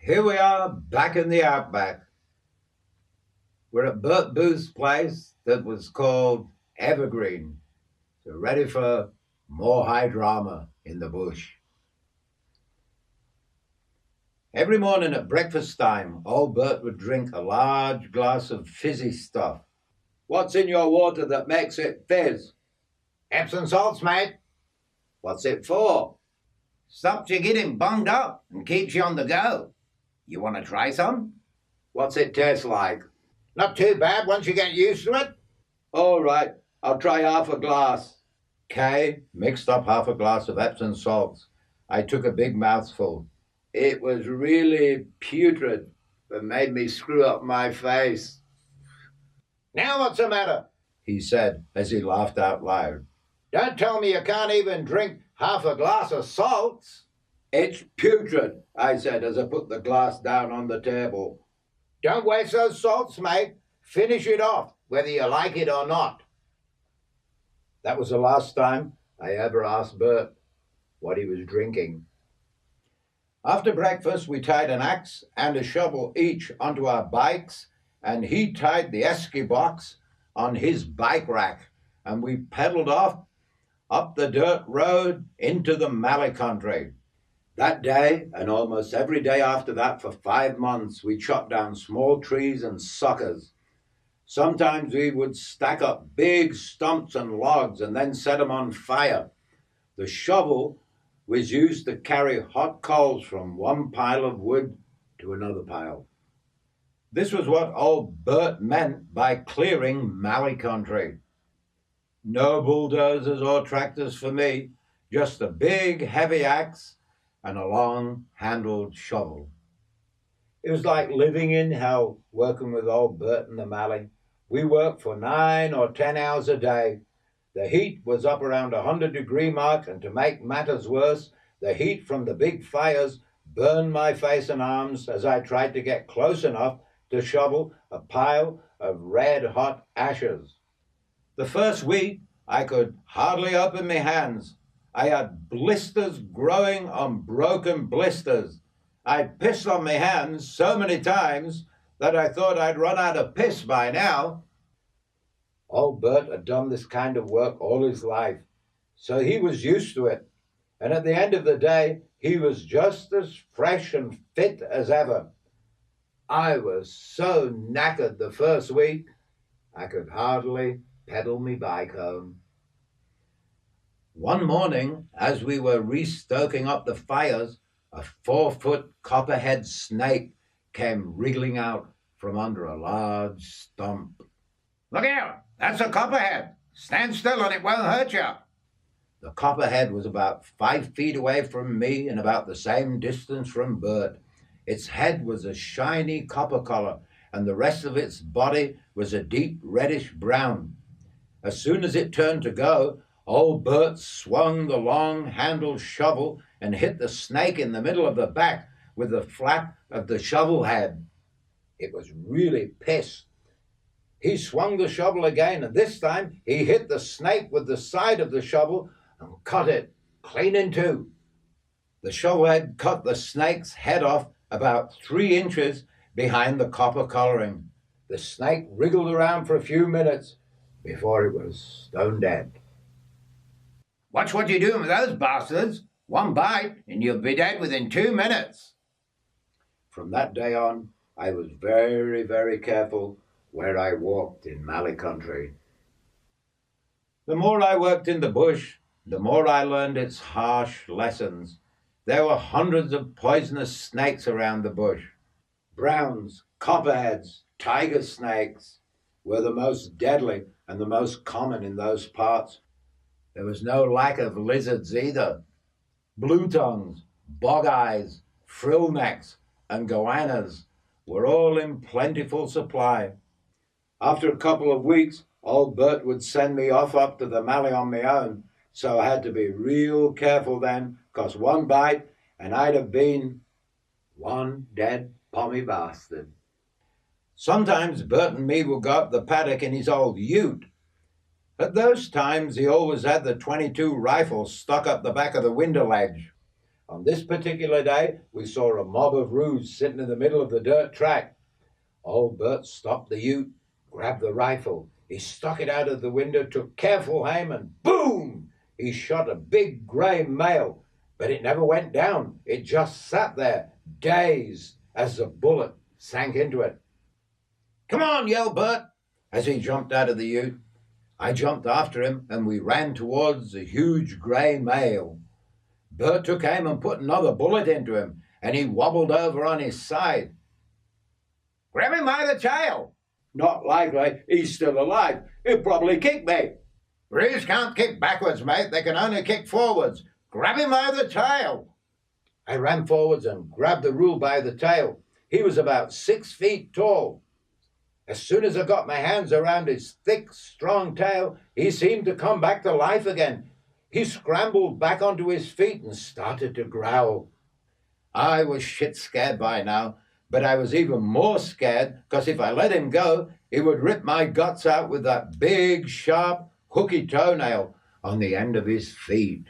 Here we are back in the Outback. We're at Bert Booth's place that was called Evergreen. So ready for more high drama in the bush. Every morning at breakfast time, old Bert would drink a large glass of fizzy stuff. What's in your water that makes it fizz? Epsom salts, mate. What's it for? Stops you getting bunged up and keeps you on the go. You want to try some? What's it taste like? Not too bad once you get used to it. All right, I'll try half a glass. Kay mixed up half a glass of Epsom salts. I took a big mouthful. It was really putrid. It made me screw up my face. Now what's the matter? He said as he laughed out loud. Don't tell me you can't even drink half a glass of salts. It's putrid, I said as I put the glass down on the table. Don't waste those salts, mate. Finish it off, whether you like it or not. That was the last time I ever asked Bert what he was drinking. After breakfast, we tied an axe and a shovel each onto our bikes, and he tied the esky box on his bike rack, and we pedaled off up the dirt road into the Mallee country. That day, and almost every day after that for 5 months, we chopped down small trees and suckers. Sometimes we would stack up big stumps and logs and then set them on fire. The shovel was used to carry hot coals from one pile of wood to another pile. This was what old Bert meant by clearing Mallee country. No bulldozers or tractors for me, just a big heavy axe and a long-handled shovel. It was like living in hell, working with old Bert and the Mallee. We worked for 9 or 10 hours a day. The heat was up around 100-degree mark, and to make matters worse, the heat from the big fires burned my face and arms as I tried to get close enough to shovel a pile of red-hot ashes. The first week, I could hardly open my hands. I had blisters growing on broken blisters. I pissed on my hands so many times that I thought I'd run out of piss by now. Old Bert had done this kind of work all his life, so he was used to it. And at the end of the day, he was just as fresh and fit as ever. I was so knackered the first week, I could hardly pedal me bike home. One morning, as we were restoking up the fires, a 4-foot copperhead snake came wriggling out from under a large stump. Look out! That's a copperhead. Stand still and it won't hurt you. The copperhead was about 5 feet away from me and about the same distance from Bert. Its head was a shiny copper color, and the rest of its body was a deep reddish brown. As soon as it turned to go, old Bert swung the long-handled shovel and hit the snake in the middle of the back with the flat of the shovel head. It was really pissed. He swung the shovel again, and this time he hit the snake with the side of the shovel and cut it clean in two. The shovel head cut the snake's head off about 3 inches behind the copper coloring. The snake wriggled around for a few minutes before it was stone dead. Watch what you're doing with those bastards. One bite and you'll be dead within 2 minutes. From that day on, I was very, very careful where I walked in Mallee country. The more I worked in the bush, the more I learned its harsh lessons. There were hundreds of poisonous snakes around the bush. Browns, copperheads, tiger snakes were the most deadly and the most common in those parts. There was no lack of lizards either. Blue tongues, bog eyes, frill necks, and goannas were all in plentiful supply. After a couple of weeks, old Bert would send me off up to the Mallee on my own, so I had to be real careful then, 'cause one bite and I'd have been one dead pommy bastard. Sometimes Bert and me would go up the paddock in his old ute. At those times, he always had the .22 rifle stuck up the back of the window ledge. On this particular day, we saw a mob of roos sitting in the middle of the dirt track. Old Bert stopped the ute, grabbed the rifle. He stuck it out of the window, took careful aim, and boom! He shot a big grey male, but it never went down. It just sat there, dazed, as the bullet sank into it. "Come on," yelled Bert, as he jumped out of the ute. I jumped after him, and we ran towards the huge grey male. Bert took aim and put another bullet into him, and he wobbled over on his side. "Grab him by the tail." "Not likely. He's still alive. He'll probably kick me." "Roos can't kick backwards, mate. They can only kick forwards. Grab him by the tail." I ran forwards and grabbed the roo by the tail. He was about 6 feet tall. As soon as I got my hands around his thick, strong tail, he seemed to come back to life again. He scrambled back onto his feet and started to growl. I was shit scared by now, but I was even more scared because if I let him go, he would rip my guts out with that big, sharp, hooky toenail on the end of his feet.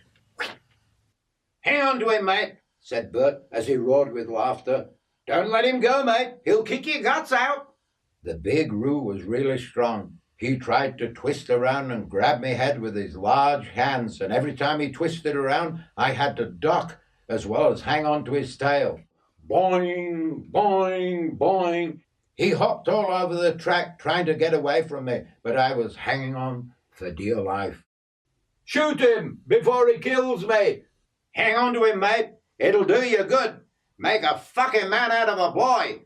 "Hang on to him, mate," said Bert as he roared with laughter. "Don't let him go, mate. He'll kick your guts out." The big roo was really strong. He tried to twist around and grab me head with his large hands, and every time he twisted around, I had to duck as well as hang on to his tail. Boing, boing, boing. He hopped all over the track trying to get away from me, but I was hanging on for dear life. "Shoot him before he kills me." "Hang on to him, mate. It'll do you good. Make a fucking man out of a boy."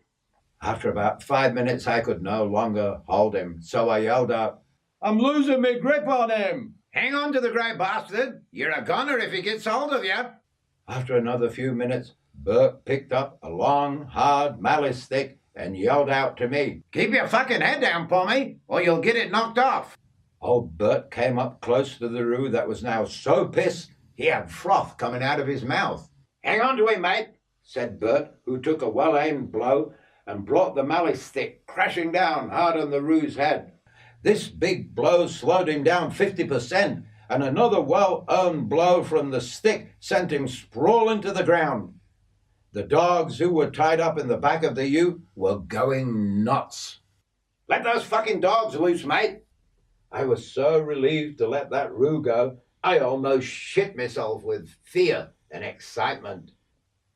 After about 5 minutes, I could no longer hold him, so I yelled out, "I'm losing my grip on him." "Hang on to the grey bastard. You're a goner if he gets hold of you." After another few minutes, Bert picked up a long, hard mallee stick and yelled out to me, "Keep your fucking head down, Pommy, or you'll get it knocked off." Old Bert came up close to the roo that was now so pissed he had froth coming out of his mouth. "Hang on to him, mate," said Bert, who took a well-aimed blow and brought the mallee stick crashing down hard on the roo's head. This big blow slowed him down 50%, and another well-earned blow from the stick sent him sprawling to the ground. The dogs who were tied up in the back of the ute were going nuts. "Let those fucking dogs loose, mate." I was so relieved to let that roo go, I almost shit myself with fear and excitement.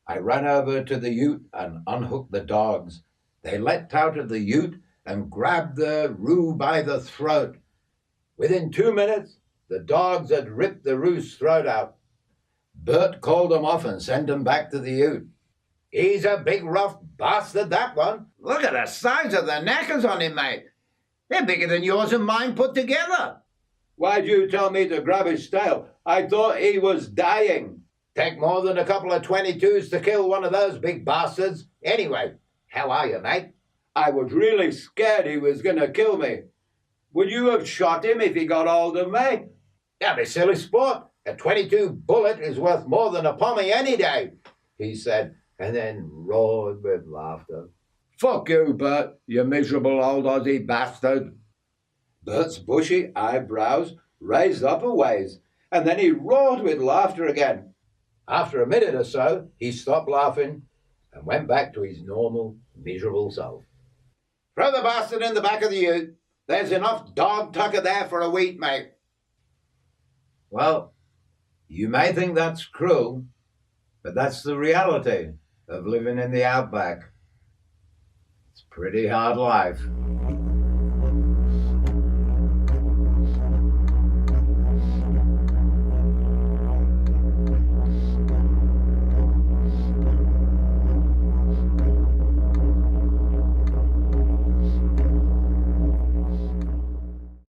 I ran over to the ute and unhooked the dogs. They leapt out of the ute and grabbed the roo by the throat. Within 2 minutes, the dogs had ripped the roo's throat out. Bert called them off and sent them back to the ute. "He's a big rough bastard, that one. Look at the size of the knackers on him, mate. They're bigger than yours and mine put together." "Why'd you tell me to grab his tail? I thought he was dying." "Take more than a couple of 22s to kill one of those big bastards. Anyway, how are you, mate?" "I was really scared he was going to kill me. Would you have shot him if he got hold of me?" "That'd be silly sport. A 22 bullet is worth more than a pommy any day," he said, and then roared with laughter. "Fuck you, Bert, you miserable old Aussie bastard." Bert's bushy eyebrows raised up a ways, and then he roared with laughter again. After a minute or so, he stopped laughing and went back to his normal, miserable self. "Throw the bastard in the back of the ute. There's enough dog tucker there for a week, mate." Well, you may think that's cruel, but that's the reality of living in the Outback. It's a pretty hard life.